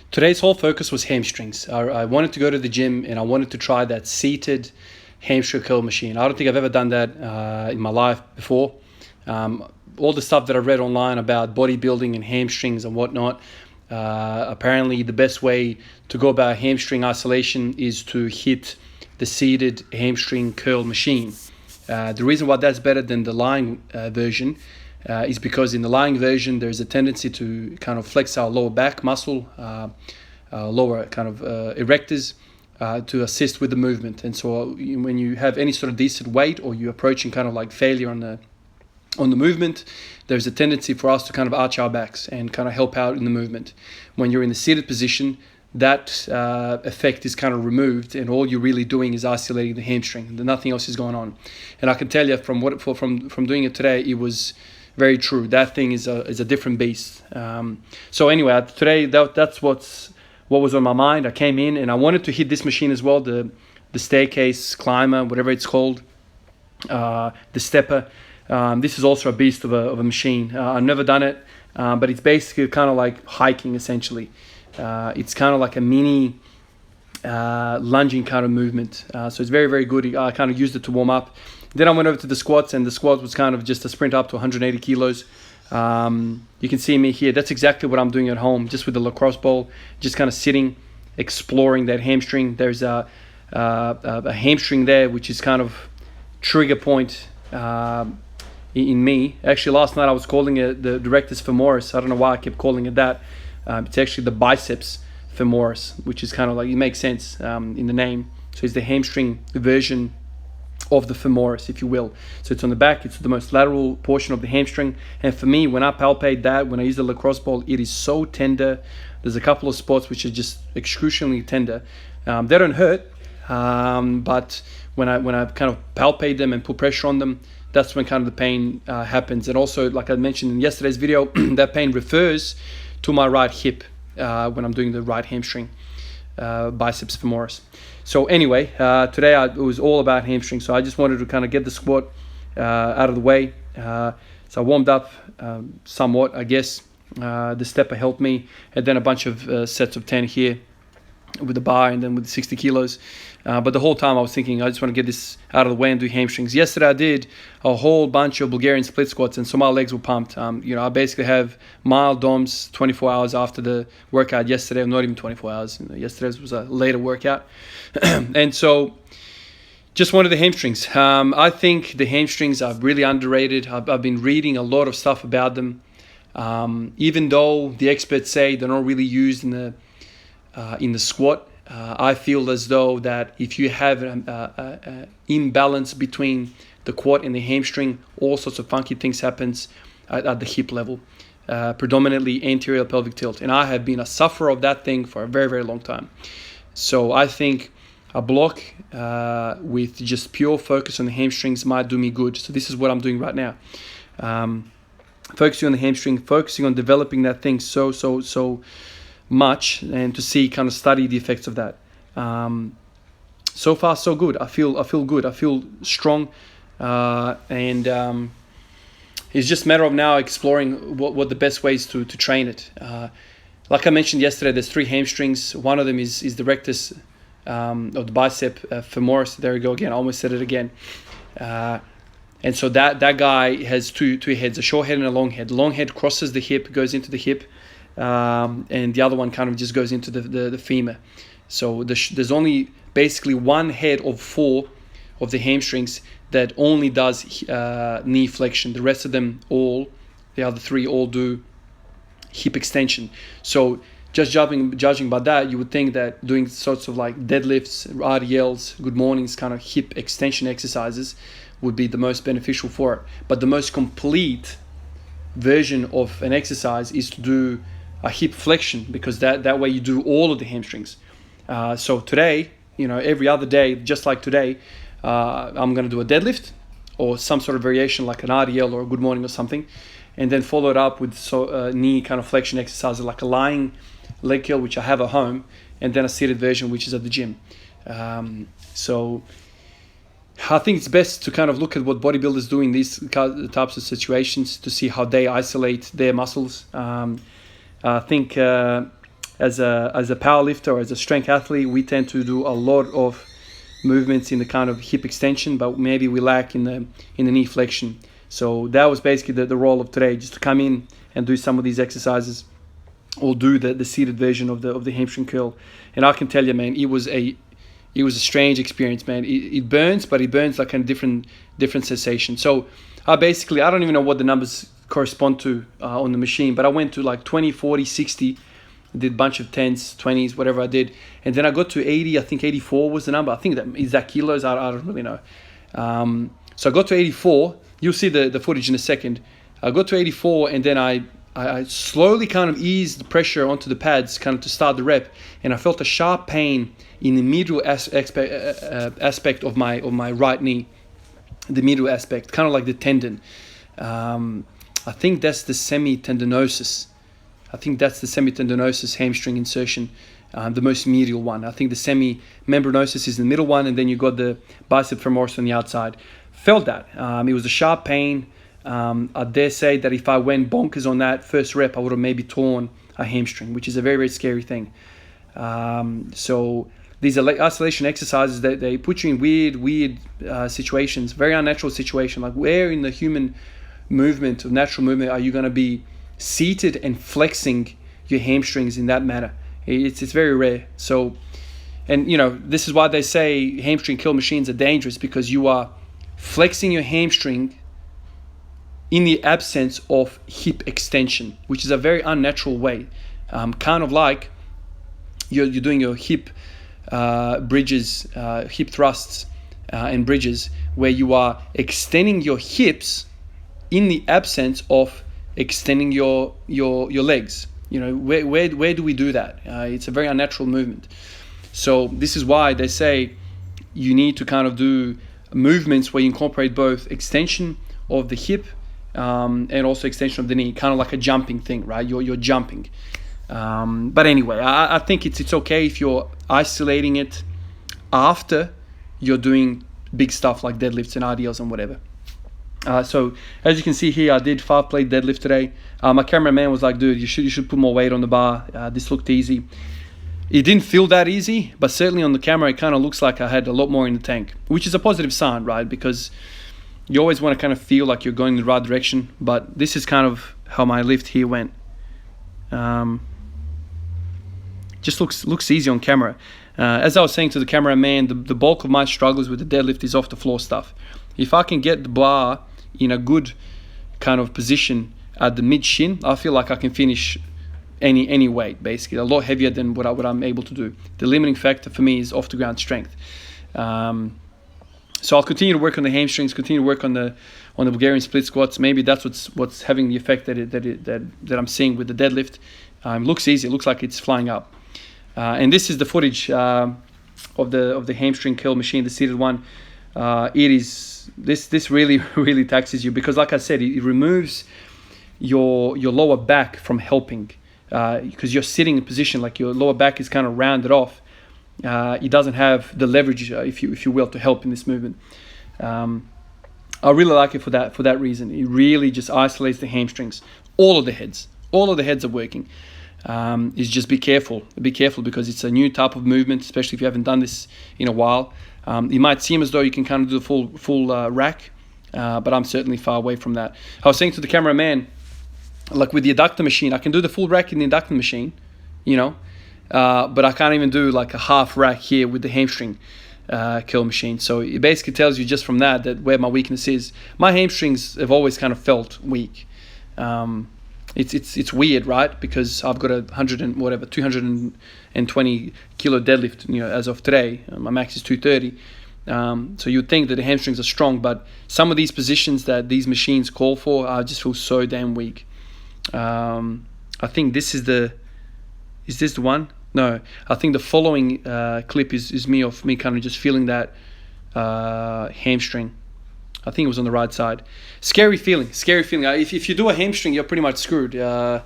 Today's whole focus was hamstrings. I wanted to go to the gym and I wanted to try that seated hamstring curl machine. I don't think I've ever done that in my life before. All the stuff that I read online about bodybuilding and hamstrings and whatnot, apparently the best way to go about hamstring isolation is to hit the seated hamstring curl machine. The reason why that's better than the lying version is because in the lying version there's a tendency to kind of flex our lower back muscle, lower kind of erectors, to assist with the movement. And so when you have any sort of decent weight or you're approaching kind of like failure on the movement, there's a tendency for us to kind of arch our backs and kind of help out in the movement. When you're in the seated position, that effect is kind of removed, and all you're really doing is isolating the hamstring. Nothing else is going on. And I can tell you from doing it today, it was very true. That thing is a different beast. So anyway, today that's what was on my mind. I came in and I wanted to hit this machine as well, the staircase climber, whatever it's called, the stepper. This is also a beast of a machine. I've never done it, but it's basically kind of like hiking essentially. It's kind of like a mini lunging kind of movement. So it's very, very good. I kind of used it to warm up. Then I went over to the squats, and the squat was kind of just a sprint up to 180 kilos. You can see me here. That's exactly what I'm doing at home, just with the lacrosse ball, just kind of sitting, exploring that hamstring. There's a hamstring there, which is kind of trigger point in me. Actually, last night I was calling it the rectus femoris. I don't know why I kept calling it that. It's actually the biceps femoris, which is kind of like, it makes sense in the name. So it's the hamstring version of the femoris, if you will. So it's on the back, it's the most lateral portion of the hamstring. And for me, when I palpate that, when I use the lacrosse ball, it is so tender. There's a couple of spots which are just excruciatingly tender. They don't hurt, but when I kind of palpate them and put pressure on them, that's when kind of the pain happens. And also, like I mentioned in yesterday's video, that pain refers to my right hip when I'm doing the right hamstring, biceps femoris. So anyway, today it was all about hamstring. So I just wanted to kind of get the squat out of the way. So I warmed up somewhat, I guess. The stepper helped me, and then a bunch of sets of 10 here with the bar, and then with 60 kilos. But the whole time I was thinking, I just want to get this out of the way and do hamstrings. Yesterday I did a whole bunch of Bulgarian split squats, and so my legs were pumped. I basically have mild DOMs 24 hours after the workout yesterday, not even 24 hours. Yesterday was a later workout. And so just wanted the hamstrings. I think the hamstrings are really underrated. I've been reading a lot of stuff about them. Even though the experts say they're not really used in the squat, I feel as though that if you have an imbalance between the quad and the hamstring, all sorts of funky things happens at the hip level, predominantly anterior pelvic tilt. And I have been a sufferer of that thing for a very, very long time. So I think a block with just pure focus on the hamstrings might do me good. So this is what I'm doing right now. Focusing on the hamstring, focusing on developing that thing so much, and to see, kind of study the effects of that. So far so good. I feel good. I feel strong, and it's just a matter of now exploring what the best ways to train it. Like I mentioned yesterday, there's 3 hamstrings. One of them is the rectus of the bicep femoris. There we go again. I almost said it again. And so that guy has two heads, a short head and a long head. The long head crosses the hip, goes into the hip, and the other one kind of just goes into the femur. So there's only basically one head of 4 of the hamstrings that only does knee flexion. The rest of them the other 3 all do hip extension. So just judging by that, you would think that doing sorts of like deadlifts, RDLs, good mornings, kind of hip extension exercises would be the most beneficial for it. But the most complete version of an exercise is to do a hip flexion, because that way you do all of the hamstrings. So today, every other day, just like today, I'm going to do a deadlift or some sort of variation like an RDL or a good morning or something, and then follow it up with knee kind of flexion exercises like a lying leg curl, which I have at home, and then a seated version, which is at the gym. So I think it's best to kind of look at what bodybuilders do in these types of situations to see how they isolate their muscles. I think as a power lifter or as a strength athlete, we tend to do a lot of movements in the kind of hip extension, but maybe we lack in the knee flexion. So that was basically the role of today, just to come in and do some of these exercises, or do the seated version of the hamstring curl. And I can tell you, man, it was a strange experience, man. It burns, but it burns like a different sensation. So I don't even know what the numbers correspond to on the machine, but I went to like 20, 40, 60, did a bunch of 10s, 20s, whatever I did. And then I got to 80, I think 84 was the number. I think that kilos, I don't really know. So I got to 84. You'll see the footage in a second. I got to 84, and then I slowly kind of eased the pressure onto the pads, kind of to start the rep, and I felt a sharp pain in the medial aspect of my right knee, the medial aspect, kind of like the tendon. I think that's the semitendinosus. Hamstring insertion, the most medial one. I think the semimembranosus is the middle one, and then you got the bicep femoris on the outside. Felt that. It was a sharp pain. I dare say that if I went bonkers on that first rep, I would have maybe torn a hamstring, which is a very, very scary thing. So these isolation exercises, they put you in weird situations, very unnatural situation. Like, where in the human movement, of natural movement, are you going to be seated and flexing your hamstrings in that manner? It's very rare. So, and this is why they say hamstring curl machines are dangerous, because you are flexing your hamstring in the absence of hip extension, which is a very unnatural way. Kind of like you're doing your hip bridges, hip thrusts and bridges, where you are extending your hips in the absence of extending your legs. Where do we do that? It's a very unnatural movement. So this is why they say you need to kind of do movements where you incorporate both extension of the hip and also extension of the knee, kind of like a jumping thing, right? You're jumping. But anyway, I think it's okay if you're isolating it after you're doing big stuff like deadlifts and RDLs and whatever. So as you can see here, I did 5-plate deadlift today. My cameraman was like, dude, you should put more weight on the bar. This looked easy. It didn't feel that easy, but certainly on the camera, it kind of looks like I had a lot more in the tank, which is a positive sign, right? Because you always want to kind of feel like you're going in the right direction. But this is kind of how my lift here went. Just looks easy on camera. As I was saying to the cameraman, the bulk of my struggles with the deadlift is off the floor stuff. If I can get the bar in a good kind of position at the mid shin, I feel like I can finish any weight, basically a lot heavier than what I'm able to do. The limiting factor for me is off the ground strength. So I'll continue to work on the hamstrings, continue to work on the Bulgarian split squats. Maybe that's what's having the effect that I'm seeing with the deadlift. Looks easy. It looks like it's flying up. And this is the footage of the hamstring curl machine, the seated one. It is this really taxes you, because like I said, it removes your lower back from helping, because you're sitting in a position like your lower back is kind of rounded off. It doesn't have the leverage, if you will, to help in this movement. I really like it for that reason. It really just isolates the hamstrings. All of the heads are working. Is just be careful because it's a new type of movement, especially if you haven't done this in a while. It might seem as though you can kind of do the full rack, but I'm certainly far away from that. I was saying to the cameraman, like with the adductor machine, I can do the full rack in the adductor machine, but I can't even do like a half rack here with the hamstring curl machine. So it basically tells you just from that where my weakness is. My hamstrings have always kind of felt weak. It's weird, right? Because I've got 220 kilo deadlift, as of today. My max is 230. So you'd think that the hamstrings are strong, but some of these positions that these machines call for, I just feel so damn weak. I think this is is this the one? No, I think the following clip is me kind of just feeling that hamstring. I think it was on the right side. Scary feeling. If you do a hamstring, you're pretty much screwed. My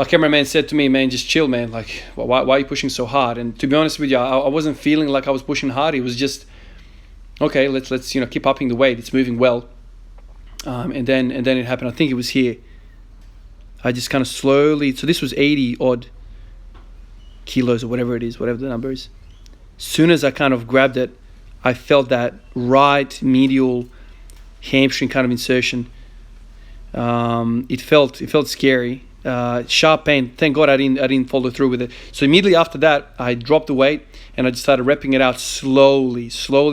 cameraman said to me, man, just chill, man. Like, why are you pushing so hard? And to be honest with you, I wasn't feeling like I was pushing hard. It was just, okay, let's keep upping the weight. It's moving well. And then it happened. I think it was here. I just kind of slowly, so this was 80 odd. kilos or whatever it is, whatever the number is. Soon as I kind of grabbed it, I felt that right medial hamstring kind of insertion. It felt scary, sharp pain. Thank God I didn't follow through with it. So immediately after that, I dropped the weight and I just started repping it out slowly,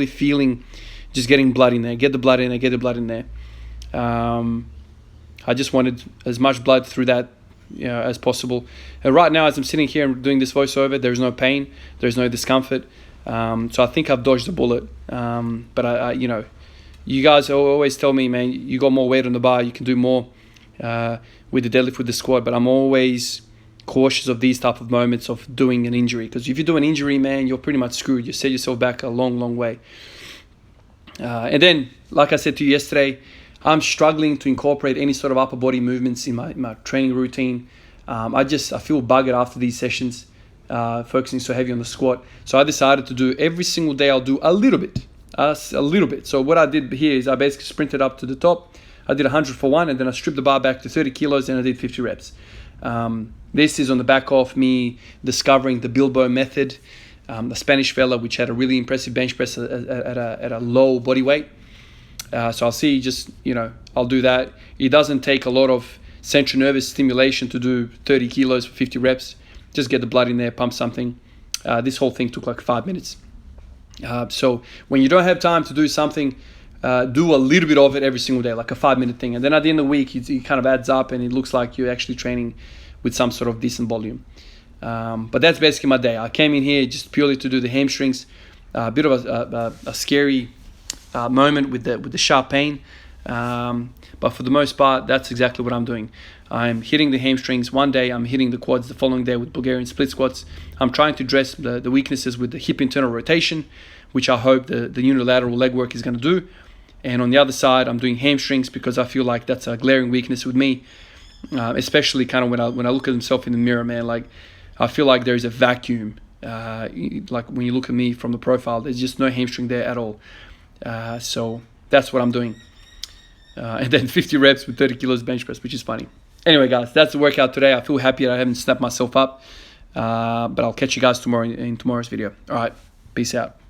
feeling, just getting blood in there, get the blood in there. I just wanted as much blood through that, as possible. And right now, as I'm sitting here and doing this voiceover, there's no pain, there's no discomfort. So I think I've dodged a bullet. But I you guys always tell me, man, you got more weight on the bar, you can do more with the deadlift, with the squat. But I'm always cautious of these type of moments of doing an injury, because if you do an injury, man, you're pretty much screwed. You set yourself back a long way. And then, like I said to you yesterday, I'm struggling to incorporate any sort of upper body movements in my training routine. I feel buggered after these sessions, focusing so heavy on the squat. So I decided to do every single day, I'll do a little bit. So what I did here is I basically sprinted up to the top. I did 100 for one, and then I stripped the bar back to 30 kilos, and I did 50 reps. This is on the back of me discovering the Bilbo method, the Spanish fella, which had a really impressive bench press at a low body weight. So I'll see, I'll do that. It doesn't take a lot of central nervous stimulation to do 30 kilos for 50 reps. Just get the blood in there, pump something. This whole thing took like 5 minutes. So when you don't have time to do something, do a little bit of it every single day, like a 5-minute thing. And then at the end of the week, it kind of adds up and it looks like you're actually training with some sort of decent volume. But that's basically my day. I came in here just purely to do the hamstrings. A bit of a scary moment with the sharp pain, but for the most part, that's exactly what I'm doing. I'm hitting the hamstrings one day, I'm hitting the quads the following day with Bulgarian split squats. I'm trying to address the weaknesses with the hip internal rotation, which I hope the unilateral leg work is going to do. And on the other side, I'm doing hamstrings because I feel like that's a glaring weakness with me, especially kind of when I look at myself in the mirror, man. Like, I feel like there is a vacuum. Like when you look at me from the profile, there's just no hamstring there at all. So that's what I'm doing. And then 50 reps with 30 kilos bench press, which is funny. Anyway, guys, that's the workout today. I feel happy that I haven't snapped myself up. But I'll catch you guys tomorrow in tomorrow's video. All right, peace out.